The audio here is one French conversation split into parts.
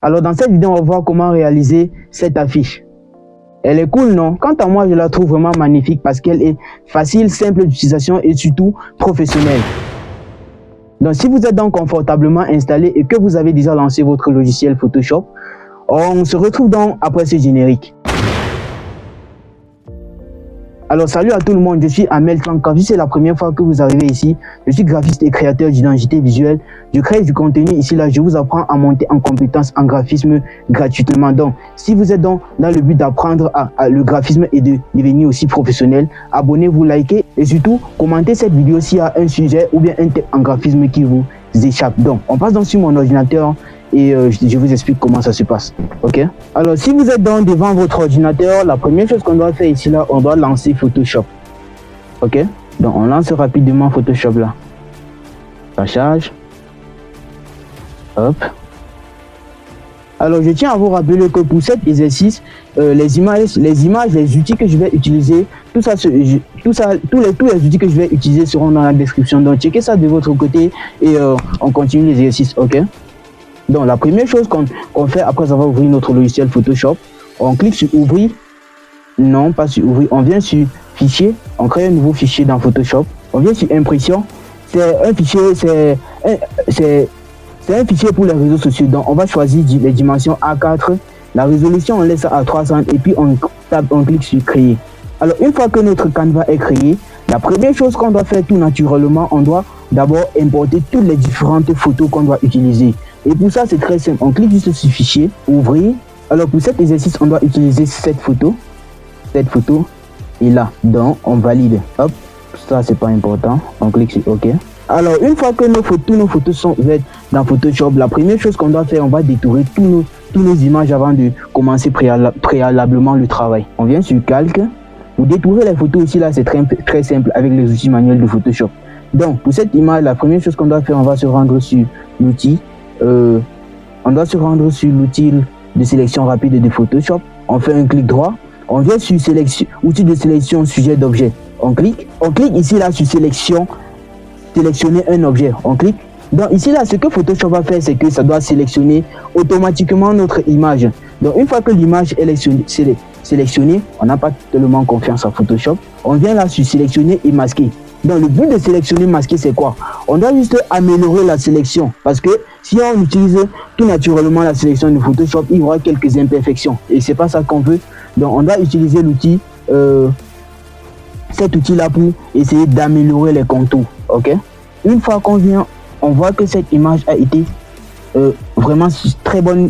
Alors dans cette vidéo, on va voir comment réaliser cette affiche. Elle est cool, non? Quant à moi, je la trouve vraiment magnifique parce qu'elle est facile, simple d'utilisation et surtout professionnelle. Donc si vous êtes donc confortablement installé et que vous avez déjà lancé votre logiciel Photoshop, on se retrouve donc après ce générique. Alors salut à tout le monde, je suis Amel Tlanka. Si c'est la première fois que vous arrivez ici, je suis graphiste et créateur d'identité visuelle. Je crée du contenu ici là, je vous apprends à monter en compétences en graphisme gratuitement. Donc si vous êtes donc dans le but d'apprendre le graphisme et de devenir aussi professionnel, abonnez-vous, likez et surtout commentez cette vidéo s'il y a un sujet ou bien un thème en graphisme qui vous échappe. Donc on passe donc sur mon ordinateur et je vous explique comment ça se passe. Ok, alors si vous êtes donc devant votre ordinateur, la première chose qu'on doit faire ici là, on doit lancer Photoshop. Ok, donc on lance rapidement Photoshop là, ça charge. Hop. Alors je tiens à vous rappeler que pour cet exercice, les images, les outils que je vais utiliser, tous les outils que je vais utiliser seront dans la description. Donc checkez ça de votre côté et on continue l'exercice. Ok. Donc la première chose qu'on fait après avoir ouvert notre logiciel Photoshop, on clique sur ouvrir. Non, pas sur ouvrir. On vient sur fichier, on crée un nouveau fichier dans Photoshop. On vient sur impression. C'est un fichier, c'est un fichier pour les réseaux sociaux. Donc on va choisir les dimensions A4. La résolution on laisse à 300 et puis on clique sur créer. Alors une fois que notre canevas est créé, la première chose qu'on doit faire tout naturellement, on doit d'abord importer toutes les différentes photos qu'on doit utiliser. Et pour ça, c'est très simple. On clique juste sur fichier, ouvrir. Alors pour cet exercice, on doit utiliser cette photo et là. Donc on valide. Hop, ça c'est pas important. On clique sur OK. Alors une fois que toutes nos photos sont ouvertes dans Photoshop, la première chose qu'on doit faire, on va détourer tous nos images avant de commencer préalablement le travail. On vient sur calque. Pour détourer les photos ici là, c'est très simple avec les outils manuels de Photoshop. Donc pour cette image, la première chose qu'on doit faire, on va se rendre sur l'outil. On doit se rendre sur l'outil de sélection rapide de Photoshop. On fait un clic droit. On vient sur outil de sélection sujet d'objet. On clique ici là sur sélectionner un objet. On clique. Donc ici là, ce que Photoshop va faire, c'est que ça doit sélectionner automatiquement notre image. Donc une fois que l'image est sélectionnée, on n'a pas tellement confiance à Photoshop. On vient là sur sélectionner et masquer. Donc le but de sélectionner masquer, c'est quoi? On doit juste améliorer la sélection, parce que si on utilise tout naturellement la sélection de Photoshop, il y aura quelques imperfections et c'est pas ça qu'on veut. Donc on doit utiliser l'outil, cet outil là pour essayer d'améliorer les contours. Ok, une fois qu'on vient, on voit que cette image a été vraiment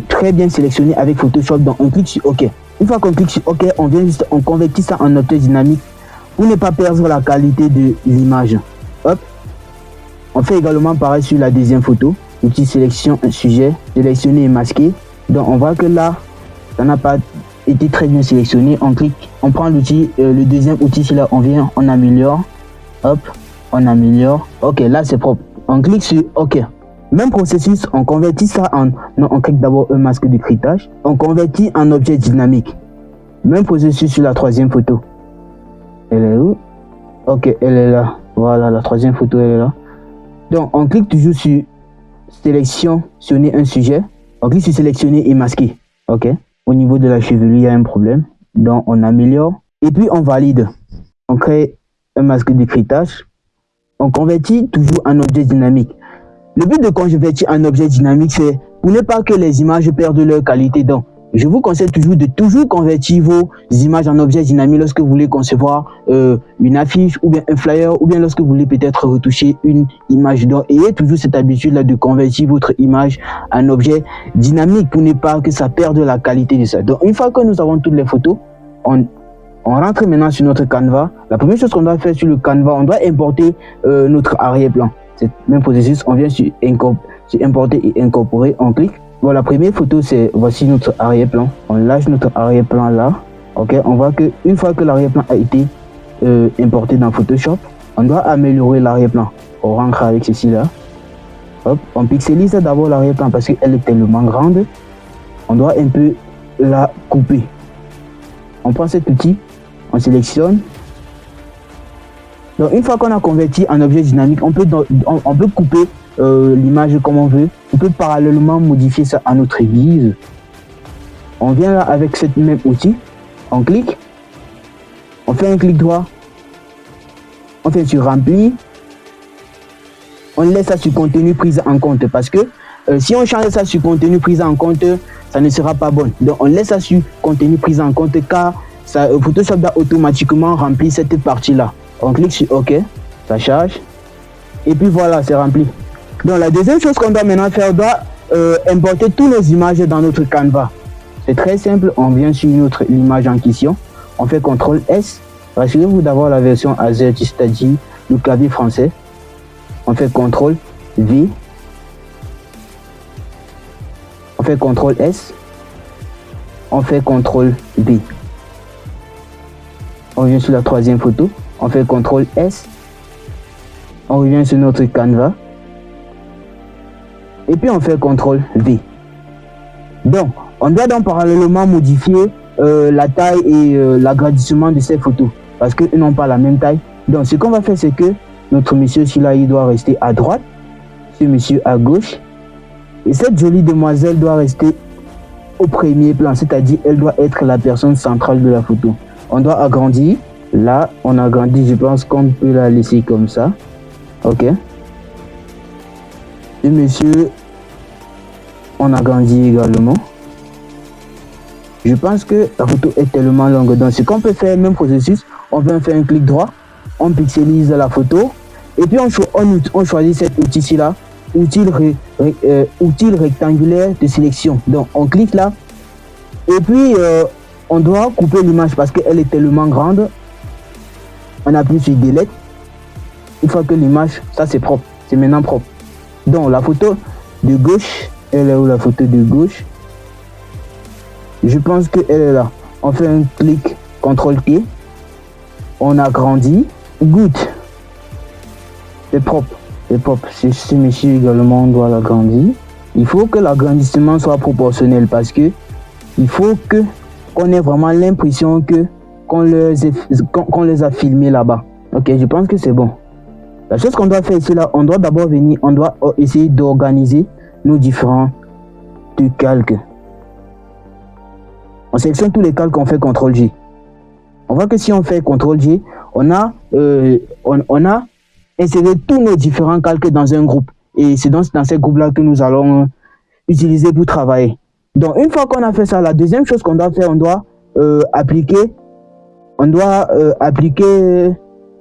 très bien sélectionnée avec Photoshop. Donc on clique sur OK. Une fois qu'on clique sur OK, on convertit ça en objet dynamique pour ne pas perdre la qualité de l'image. Hop. On fait également pareil sur la deuxième photo. Outil sélection sujet, sélectionner et masquer. Donc on voit que là, ça n'a pas été très bien sélectionné. On clique, on prend l'outil, le deuxième outil, c'est là, on vient, on améliore. Hop, on améliore. OK, là c'est propre. On clique sur OK. Même processus, on convertit ça on clique d'abord un masque de cryptage. On convertit en objet dynamique. Même processus sur la troisième photo. Elle est où? OK, elle est là. Voilà, la troisième photo, elle est là. Donc, on clique toujours sur sélectionner un sujet. On clique sur sélectionner et masquer. OK. Au niveau de la chevelure, il y a un problème. Donc, on améliore. Et puis, on valide. On crée un masque de cryptage. On convertit toujours en objet dynamique. Le but de convertir en objet dynamique, c'est pour ne pas que les images perdent leur qualité. Donc, je vous conseille toujours de convertir vos images en objet dynamique lorsque vous voulez concevoir une affiche ou bien un flyer ou bien lorsque vous voulez peut-être retoucher une image. Donc, ayez toujours cette habitude-là de convertir votre image en objet dynamique pour ne pas que ça perde la qualité de ça. Donc, une fois que nous avons toutes les photos, on rentre maintenant sur notre canevas. La première chose qu'on doit faire sur le canevas, on doit importer notre arrière-plan. C'est le même processus, on vient sur importer et incorporer, on clique. Bon, la première photo, c'est voici notre arrière-plan. On lâche notre arrière-plan là. Ok, on voit que une fois que l'arrière-plan a été importé dans Photoshop, on doit améliorer l'arrière-plan. On rentre avec ceci là. Hop, on pixelise d'abord l'arrière-plan parce qu'elle est tellement grande. On doit un peu la couper. On prend cet outil, on sélectionne. Donc une fois qu'on a converti en objet dynamique, on peut couper l'image comme on veut. On peut parallèlement modifier ça à notre guise. On vient là avec ce même outil, on clique, on fait un clic droit, on fait sur remplir, on laisse ça sur contenu pris en compte parce que si on change ça sur contenu pris en compte, ça ne sera pas bon. Donc on laisse ça sur contenu pris en compte car ça, Photoshop doit automatiquement remplir cette partie là. On clique sur OK, ça charge et puis voilà, c'est rempli. Donc la deuxième chose qu'on doit maintenant faire, on doit importer toutes nos images dans notre Canva. C'est très simple, on vient sur notre image en question, on fait CTRL S, rassurez-vous d'avoir la version AZERTY, c'est-à-dire le clavier français. On fait CTRL V, on fait CTRL S, on fait CTRL B. On revient sur la troisième photo, on fait CTRL S, on revient sur notre Canva, et puis on fait CTRL V. Donc, on doit donc parallèlement modifier la taille et l'agrandissement de ces photos, parce qu'ils n'ont pas la même taille. Donc, ce qu'on va faire, c'est que notre monsieur celui-là, il doit rester à droite, ce monsieur à gauche, et cette jolie demoiselle doit rester au premier plan, c'est-à-dire elle doit être la personne centrale de la photo. On doit agrandir. Là, on agrandit, je pense qu'on peut la laisser comme ça. OK. Et monsieur, on agrandit également. Je pense que la photo est tellement longue. Donc, ce qu'on peut faire, même processus, on vient faire un clic droit, on pixelise la photo, et puis on choisit cet outil-ci là, outil rectangulaire de sélection. Donc, on clique là, et puis on doit couper l'image parce qu'elle est tellement grande. On appuie sur Delete. Une fois que l'image, ça c'est propre, c'est maintenant propre. Donc, la photo de gauche, elle est où la photo de gauche? Je pense qu'elle est là. On fait un clic, CTRL-T. On agrandit. Good. C'est propre. C'est propre. Ce monsieur également, on doit l'agrandir. Il faut que l'agrandissement soit proportionnel parce que il faut qu'on ait vraiment l'impression qu'on les a filmés là-bas. Ok, je pense que c'est bon. La chose qu'on doit faire ici, là, on doit d'abord venir, on doit essayer d'organiser nos différents calques. On sélectionne tous les calques, on fait CTRL-G. On voit que si on fait CTRL-G, on a inséré tous nos différents calques dans un groupe. Et c'est dans ces groupes-là que nous allons utiliser pour travailler. Donc, une fois qu'on a fait ça, la deuxième chose qu'on doit faire, on doit appliquer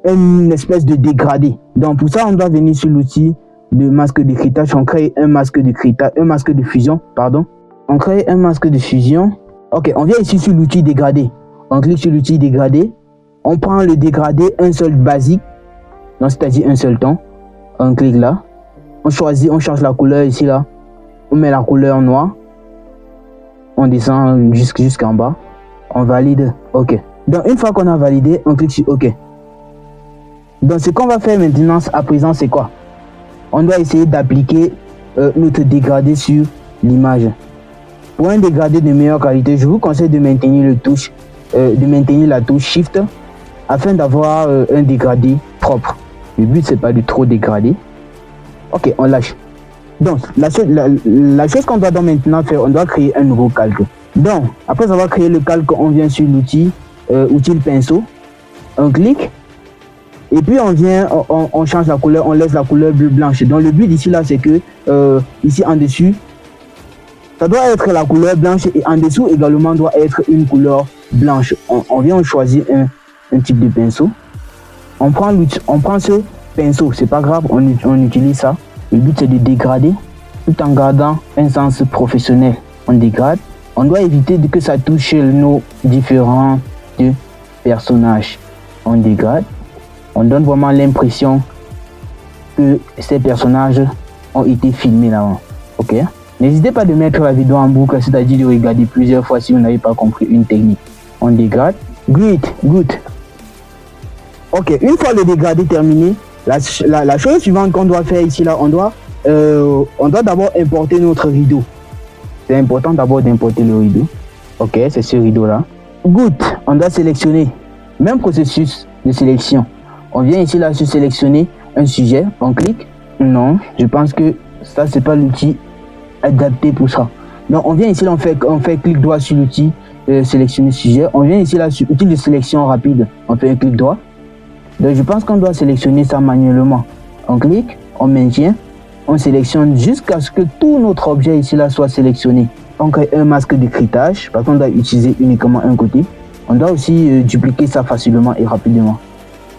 une espèce de dégradé. Donc, pour ça, on doit venir sur l'outil de masque de cryptage. On crée un masque de fusion, pardon. On crée un masque de fusion. Ok, on vient ici sur l'outil dégradé. On clique sur l'outil dégradé. On prend le dégradé, un seul basique, c'est-à-dire un seul ton. On clique là. On choisit, on change la couleur ici là. On met la couleur noire. On descend jusqu'en bas. On valide. Ok. Donc une fois qu'on a validé, on clique sur OK. Donc ce qu'on va faire maintenant à présent, c'est quoi? On doit essayer d'appliquer notre dégradé sur l'image. Pour un dégradé de meilleure qualité, je vous conseille de maintenir la touche Shift afin d'avoir un dégradé propre. Le but c'est pas de trop dégrader. Ok, on lâche. Donc la chose qu'on doit donc maintenant faire, on doit créer un nouveau calque. Donc après avoir créé le calque, on vient sur l'outil outil pinceau, on clique et puis on vient, on change la couleur, on laisse la couleur bleu blanche. Donc le but ici là, c'est que ici en dessus, ça doit être la couleur blanche et en dessous également doit être une couleur blanche. On vient choisir un type de pinceau. On prend ce pinceau, c'est pas grave, on utilise ça. Le but c'est de dégrader tout en gardant un sens professionnel. On dégrade. On doit éviter que ça touche nos différents personnages. On dégrade. On donne vraiment l'impression que ces personnages ont été filmés là-bas. Ok. N'hésitez pas de mettre la vidéo en boucle, c'est-à-dire de regarder plusieurs fois si vous n'avez pas compris une technique. On dégrade. Good. Ok, une fois le dégradé terminé, la chose suivante qu'on doit faire ici, là, on doit d'abord importer notre rideau. C'est important d'abord d'importer le rideau. Ok, c'est ce rideau-là. Good, on doit sélectionner. Même processus de sélection. On vient ici là se sélectionner un sujet, on clique. Non, je pense que ça c'est pas l'outil adapté pour ça. Donc on vient ici là, on fait clic droit sur l'outil sélectionner sujet. On vient ici là sur outil de sélection rapide, on fait un clic droit. Donc je pense qu'on doit sélectionner ça manuellement. On clique, on maintient, on sélectionne jusqu'à ce que tout notre objet ici là soit sélectionné. On crée un masque de cryptage parce qu'on doit utiliser uniquement un côté. On doit aussi dupliquer ça facilement et rapidement.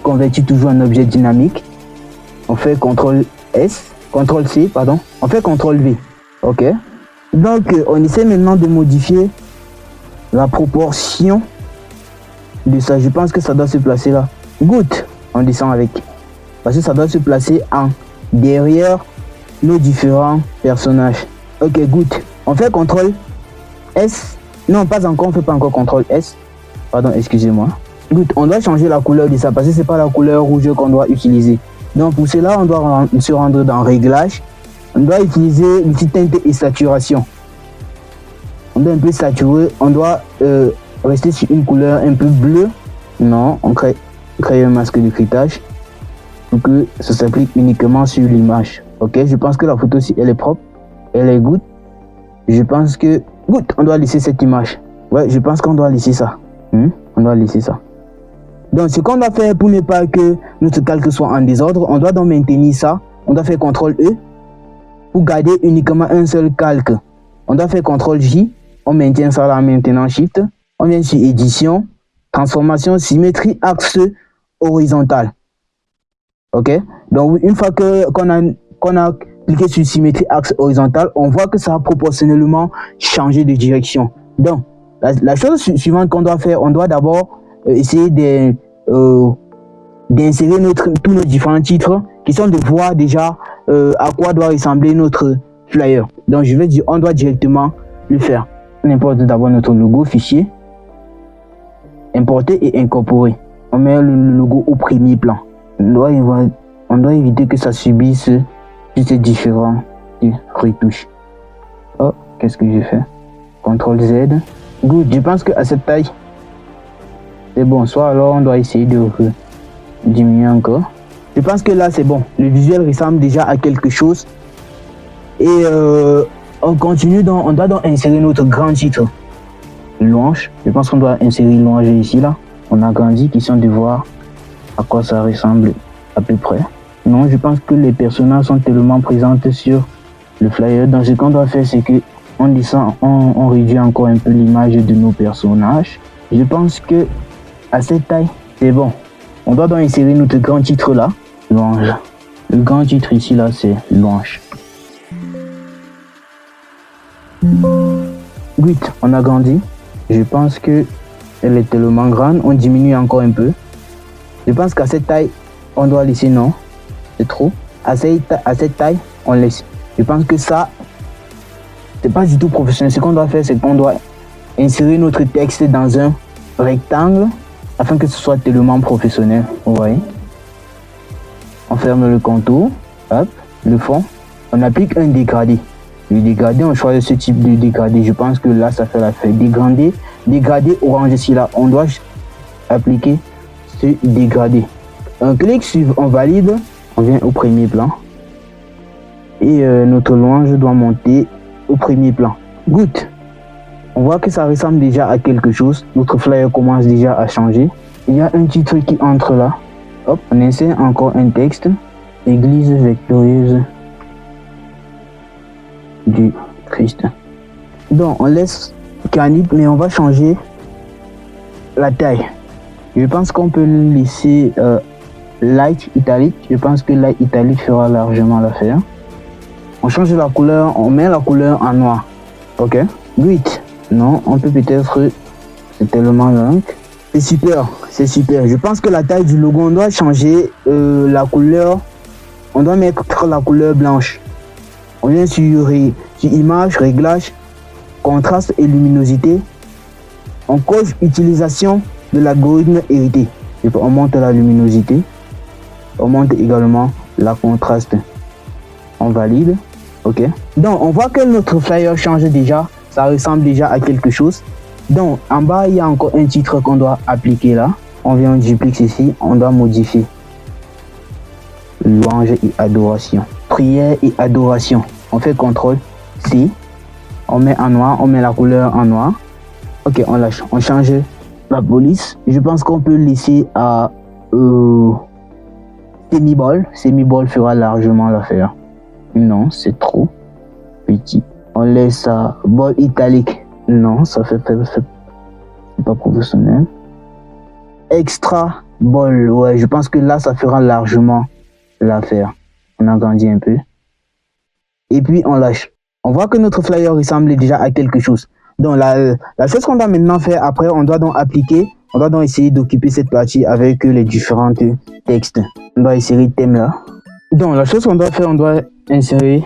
Convertir toujours en objet dynamique. On fait CTRL S, CTRL C, pardon. On fait CTRL V. Ok. Donc on essaie maintenant de modifier la proportion de ça. Je pense que ça doit se placer là. Good. On descend avec. Parce que ça doit se placer en derrière nos différents personnages. Ok, good. On fait CTRL S. Non, pas encore. On fait pas encore CTRL S. Pardon, excusez-moi. Good. On doit changer la couleur de ça parce que c'est pas la couleur rouge qu'on doit utiliser. Donc pour cela, on doit se rendre dans Réglages. On doit utiliser l'outil teinte et saturation. On doit un peu saturer. On doit rester sur une couleur un peu bleue. Non, on crée un masque de cryptage pour que ça s'applique uniquement sur l'image. Ok, je pense que la photo si elle est propre, elle est good. Je pense que good, on doit laisser cette image. Ouais, je pense qu'on doit laisser ça. On doit laisser ça. Donc ce qu'on doit faire pour ne pas que notre calque soit en désordre, on doit donc maintenir ça. On doit faire CTRL E pour garder uniquement un seul calque. On doit faire CTRL J, on maintient ça là maintenant Shift. On vient sur édition, transformation, symétrie, axe horizontal. Ok, donc une fois qu'on a cliqué sur symétrie axe horizontal, on voit que ça a proportionnellement changé de direction. Donc la chose suivante qu'on doit faire, on doit d'abord essayer d'insérer tous nos différents titres qui sont de voir déjà à quoi doit ressembler notre flyer. Donc je vais dire, on doit directement le faire. On importe d'abord notre logo, fichier, importer et incorporer. On met le logo au premier plan. On doit éviter que ça subisse ces différents retouches. Oh, qu'est-ce que j'ai fait? CTRL Z. Good, je pense qu'à cette taille, c'est bon. Soit alors on doit essayer de diminuer encore. Je pense que là c'est bon. Le visuel ressemble déjà à quelque chose. Et on continue, on doit donc insérer notre grand titre. Louange. Je pense qu'on doit insérer louange ici là. On agrandit, question de voir à quoi ça ressemble à peu près. Non, je pense que les personnages sont tellement présentes sur le flyer. Donc ce qu'on doit faire, c'est que on descend, on réduit encore un peu l'image de nos personnages. Je pense que à cette taille, c'est bon. On doit donc insérer notre grand titre là. Louange. Le grand titre ici là, c'est louange. Oui, on a grandi. Je pense que elle est tellement grande. On diminue encore un peu. Je pense qu'à cette taille, on doit laisser non. C'est trop. À cette taille, on laisse. Je pense que ça, c'est pas du tout professionnel. Ce qu'on doit faire, c'est qu'on doit insérer notre texte dans un rectangle afin que ce soit tellement professionnel. Vous voyez? On ferme le contour. Hop, le fond. On applique un dégradé. Le dégradé, on choisit ce type de dégradé. Je pense que là, ça fait l'affaire. Dégradé orange ici là. On doit appliquer ce dégradé. Un clic sur on valide. On vient au premier plan. Et notre louange doit monter au premier plan. Good. On voit que ça ressemble déjà à quelque chose. Notre flyer commence déjà à changer. Il y a un titre qui entre là. Hop, on insère encore un texte. Église victorieuse du Christ. Donc on laisse canonique, mais on va changer la taille. Je pense qu'on peut laisser light italique. Je pense que light italique fera largement l'affaire. On change la couleur, on met la couleur en noir. Ok. 8. Non, on peut peut-être. C'est tellement long. C'est super, c'est super. Je pense que la taille du logo, on doit changer la couleur. On doit mettre la couleur blanche. On vient sur image, réglage, contraste et luminosité. On coche utilisation de l'algorithme hérité. Et on monte la luminosité. On monte également la contraste. On valide. Ok. Donc on voit que notre flyer change déjà. Ça ressemble déjà à quelque chose. Donc en bas il y a encore un titre qu'on doit appliquer là. On vient, on duplique ici. On doit modifier. louange et adoration. Prière et adoration. On fait CTRL-C. On met en noir, on met la couleur en noir. Ok, on lâche. On change la police. Je pense qu'on peut laisser à semi-ball. Semi-ball fera largement l'affaire. Non, c'est trop petit. On laisse à ball italique. Non, ça fait c'est pas professionnel. Extra ball, ouais, je pense que là, ça fera largement l'affaire. On agrandit un peu. Et puis, on lâche. On voit que notre flyer ressemble déjà à quelque chose. Donc, la chose qu'on doit maintenant faire, après, on doit donc appliquer, on doit donc essayer d'occuper cette partie avec les différents textes. On doit insérer le thème là. Donc, la chose qu'on doit faire, on doit insérer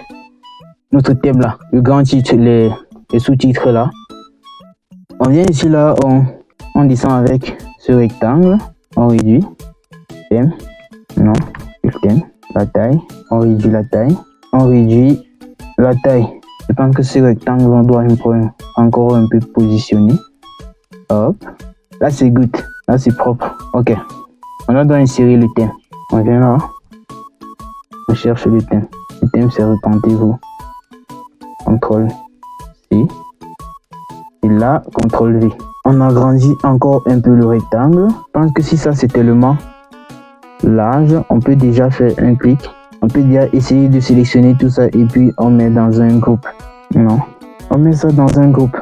notre thème là, le grand titre, les sous-titres là. On vient ici là, on descend avec ce rectangle, on réduit, thème, non, le thème, la taille, on réduit la taille, on réduit la taille. Je pense que ce rectangle, on doit encore un peu positionner. Hop, là c'est good, là c'est propre. Ok, on doit insérer le thème. On vient là, on cherche le thème. Le thème c'est repentez-vous. CTRL-C. Et là, CTRL-V. On agrandit encore un peu le rectangle. Je pense que si ça c'est tellement large, on peut déjà faire un clic. On peut déjà essayer de sélectionner tout ça et puis on met dans un groupe. Non, on met ça dans un groupe.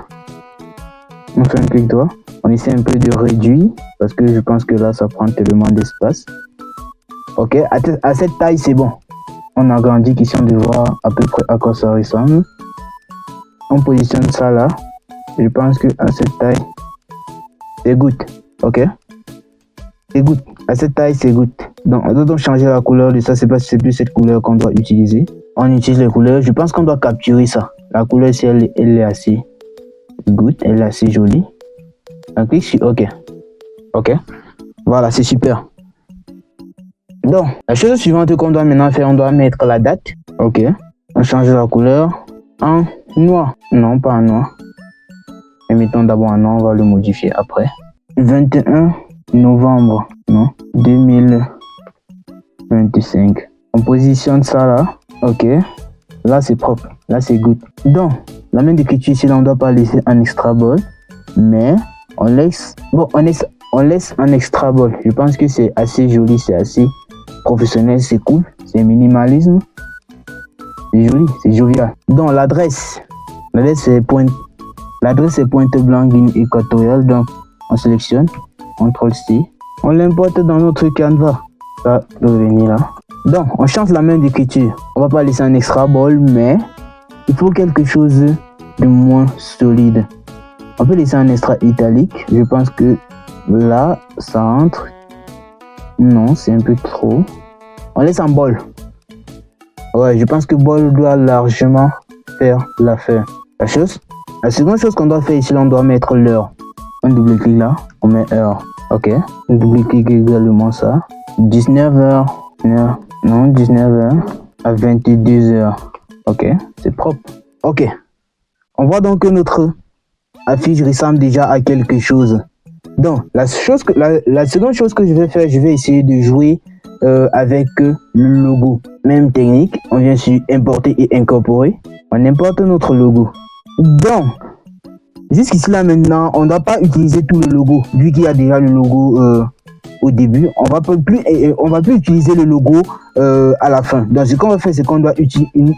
On fait un clic droit. On essaie un peu de réduire parce que je pense que là ça prend tellement d'espace. Ok, à cette taille c'est bon. On agrandit question de voir à peu près à quoi ça ressemble. On positionne ça là. Je pense que à cette taille c'est good. Ok, c'est good. À cette taille c'est good. Donc on doit donc changer la couleur de ça. C'est plus cette couleur qu'on doit utiliser. On utilise les couleurs. Je pense qu'on doit capturer ça. La couleur si elle est assez good, elle est assez jolie. On clique sur OK. Ok, voilà, c'est super. Donc la chose suivante qu'on doit maintenant faire, on doit mettre la date. Ok, on change la couleur en noir. Non, pas en noir. Et mettons d'abord en noir, on va le modifier après. 21 novembre, non, 2025. On positionne ça là. Ok, là c'est propre, là c'est good. Donc la main d'écriture ici, là, on doit pas laisser un extra ball, mais on laisse, bon, on laisse un extra ball. Je pense que c'est assez joli, c'est assez professionnel, c'est cool, c'est minimalisme, c'est joli, c'est jovial. Donc l'adresse c'est pointe blanc Guinée équatoriale. Donc on sélectionne, CTRL-C, on l'importe dans notre canevas. Ça peut venir là. Donc on change la main d'écriture. On va pas laisser un extra ball, mais il faut quelque chose de moins solide. On peut laisser un extra italique. Je pense que là ça entre. Non, c'est un peu trop. On laisse en bol. Ouais, je pense que bol doit largement faire l'affaire. La seconde chose qu'on doit faire ici, là, on doit mettre l'heure. On double-clique là, on met heure. Ok, on double-clique également ça. 19h. Non, 19h à 22h. Ok, c'est propre. Ok, on voit donc que notre affiche ressemble déjà à quelque chose. Donc la seconde chose que je vais faire, je vais essayer de jouer avec le logo. Même technique, on vient sur importer et incorporer. On importe notre logo. Donc jusqu'ici là maintenant, on ne doit pas utiliser tout le logo vu qu'il y a déjà le logo au début. On va plus utiliser le logo à la fin. Donc ce qu'on va faire, c'est qu'on doit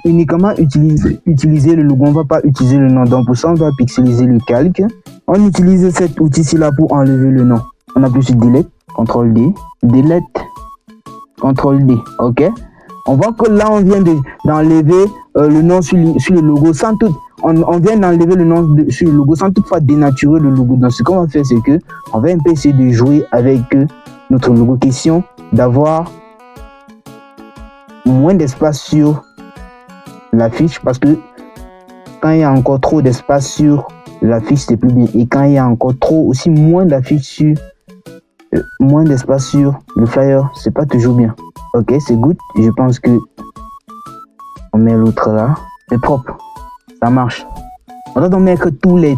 uniquement utiliser le logo. On ne va pas utiliser le nom. Donc pour ça, on doit pixeliser le calque. On utilise cet outil-ci là pour enlever le nom. On appuie sur Delete, CTRL-D, Delete, CTRL-D. Ok. On voit que là, on vient d'enlever le nom sur le logo sans tout. On vient d'enlever le nom sur le logo sans toutefois dénaturer le logo. Donc ce qu'on va faire, c'est que on va un peu essayer de jouer avec notre logo. Question d'avoir moins d'espace sur l'affiche, parce que quand il y a encore trop d'espace sur l'affiche, c'est plus bien. Et quand il y a encore moins d'affiches sur moins d'espace sur le flyer, c'est pas toujours bien. Ok, c'est good. Je pense que on met l'autre là, c'est propre, ça marche. On doit donc mettre tous les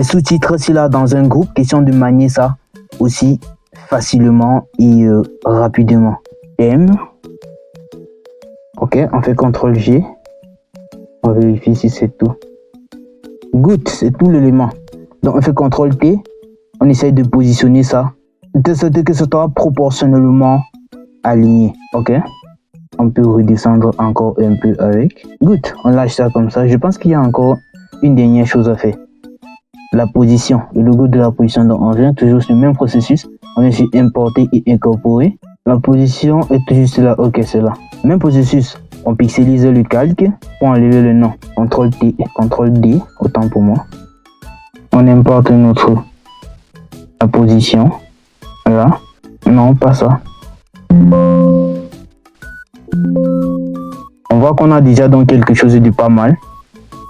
sous-titres ici là dans un groupe. Question de manier ça aussi facilement et rapidement. Thème, Ok, on fait CTRL-G. On vérifie si c'est tout. Good, c'est tout l'élément. Donc on fait CTRL-T. On essaye de positionner ça de sorte que ce soit proportionnellement aligné. Ok. On peut redescendre encore un peu avec. Good, on lâche ça comme ça. Je pense qu'il y a encore une dernière chose à faire. La position, le logo de la position. Donc on vient toujours sur le même processus. On vient sur importer et incorporer. La position est juste là. Ok, c'est là. Même processus. On pixelise le calque pour enlever le nom. CTRL T, CTRL D, autant pour moi. On importe la position. Là. Non, pas ça. On voit qu'on a déjà donc quelque chose de pas mal.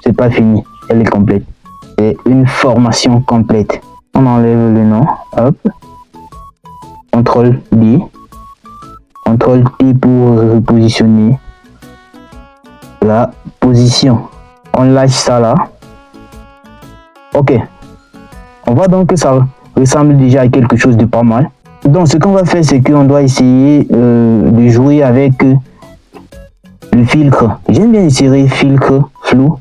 C'est pas fini. Elle est complète. C'est une formation complète. On enlève le nom. Hop. CTRL D. CTRL T pour repositionner la position. On lâche ça là. Ok. On voit donc que ça ressemble déjà à quelque chose de pas mal. Donc ce qu'on va faire, c'est qu'on doit essayer de jouer avec le filtre. J'aime bien insérer filtre flou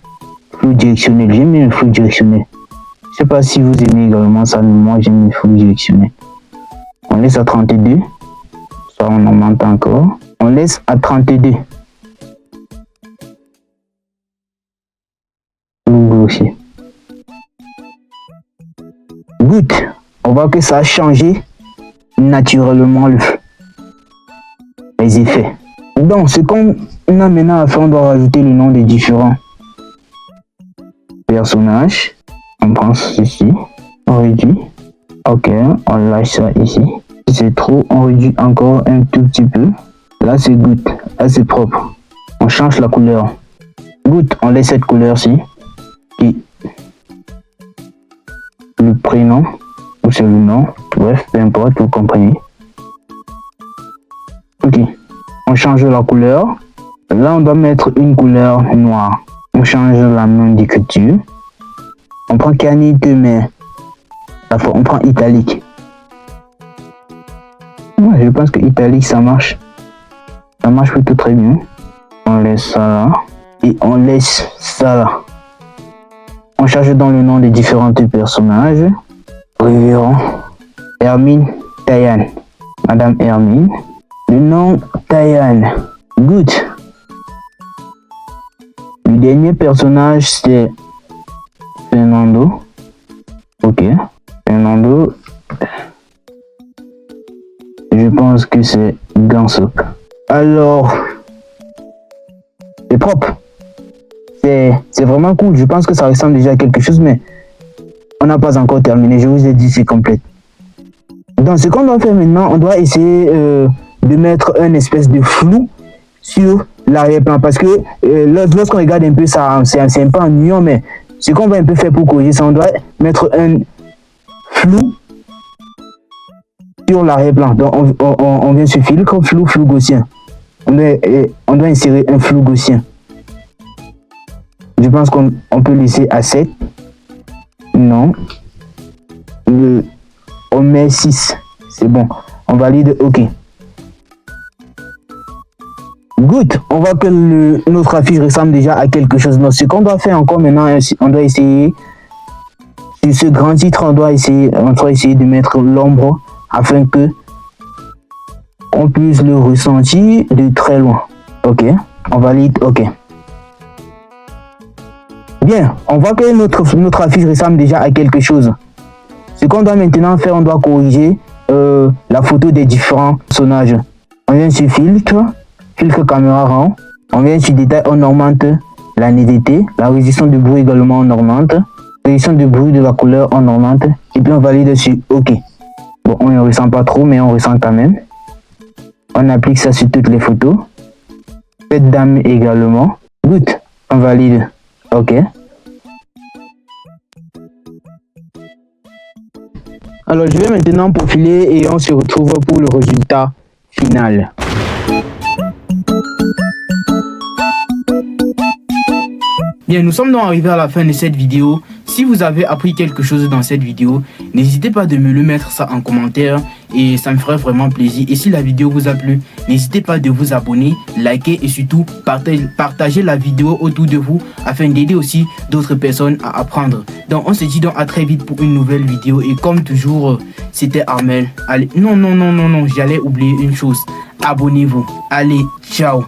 directionnel. J'aime bien le flou directionnel. Je sais pas si vous aimez également ça, mais moi j'aime le flou directionnel. On laisse à 32. Ça on augmente encore. On laisse à 32. Aussi. Good. On voit que ça a changé naturellement les effets. Donc ce qu'on a maintenant à faire, on doit rajouter le nom des différents personnages. On prend ceci, on réduit. Ok, on lâche ça ici. Si c'est trop, on réduit encore un tout petit peu. Là c'est good, là c'est propre. On change la couleur. Good, on laisse cette couleur-ci. Et le prénom, ou c'est le nom, bref, peu importe, vous comprenez. Ok, on change la couleur. Là, on doit mettre une couleur noire. On change la même d'écriture. On prend canite, mais on prend italique. Ouais, je pense que italique, ça marche. Ça marche plutôt très bien. On laisse ça là. Et on laisse ça là. On change dans le nom des différents personnages. Révérend Hermine Tayan. Madame Hermine. Le nom Tayan. Good. Le dernier personnage c'est Fernando. Ok. Fernando. Je pense que c'est Gansop. Alors. C'est propre. C'est vraiment cool. Je pense que ça ressemble déjà à quelque chose, mais on n'a pas encore terminé. Je vous ai dit c'est complet. Donc ce qu'on doit faire maintenant, on doit essayer de mettre un espèce de flou sur l'arrière-plan, parce que lorsqu'on regarde un peu ça, c'est un peu ennuyant, mais ce qu'on va un peu faire pour corriger ça, on doit mettre un flou sur l'arrière-plan. Donc on vient sur filtre, flou gaussien. On doit insérer un flou gaussien. Je pense qu'on peut laisser à 7. Non. On met 6. C'est bon. On valide. OK. Good. On voit que notre affiche ressemble déjà à quelque chose. Donc, ce qu'on doit faire encore maintenant, on doit essayer. Sur ce grand titre, on doit essayer de mettre l'ombre afin que on puisse le ressentir de très loin. OK. On valide. OK. Bien, on voit que notre affiche ressemble déjà à quelque chose. Ce qu'on doit maintenant faire, on doit corriger la photo des différents personnages. On vient sur filtre caméra rend. On vient sur détail, on augmente la netteté, la résistance de bruit également on augmente, la résistance de bruit de la couleur on augmente, et puis on valide sur OK. Bon, on ne ressent pas trop, mais on ressent quand même. On applique ça sur toutes les photos. Cette dame également. Good, on valide. OK. Alors je vais maintenant profiler et on se retrouve pour le résultat final. Bien, nous sommes donc arrivés à la fin de cette vidéo. si vous avez appris quelque chose dans cette vidéo, n'hésitez pas de me le mettre ça en commentaire et ça me ferait vraiment plaisir. Et si la vidéo vous a plu, n'hésitez pas de vous abonner, liker et surtout partager la vidéo autour de vous afin d'aider aussi d'autres personnes à apprendre. Donc on se dit donc à très vite pour une nouvelle vidéo et comme toujours, c'était Armel. Allez, non, j'allais oublier une chose. Abonnez-vous. Allez, ciao.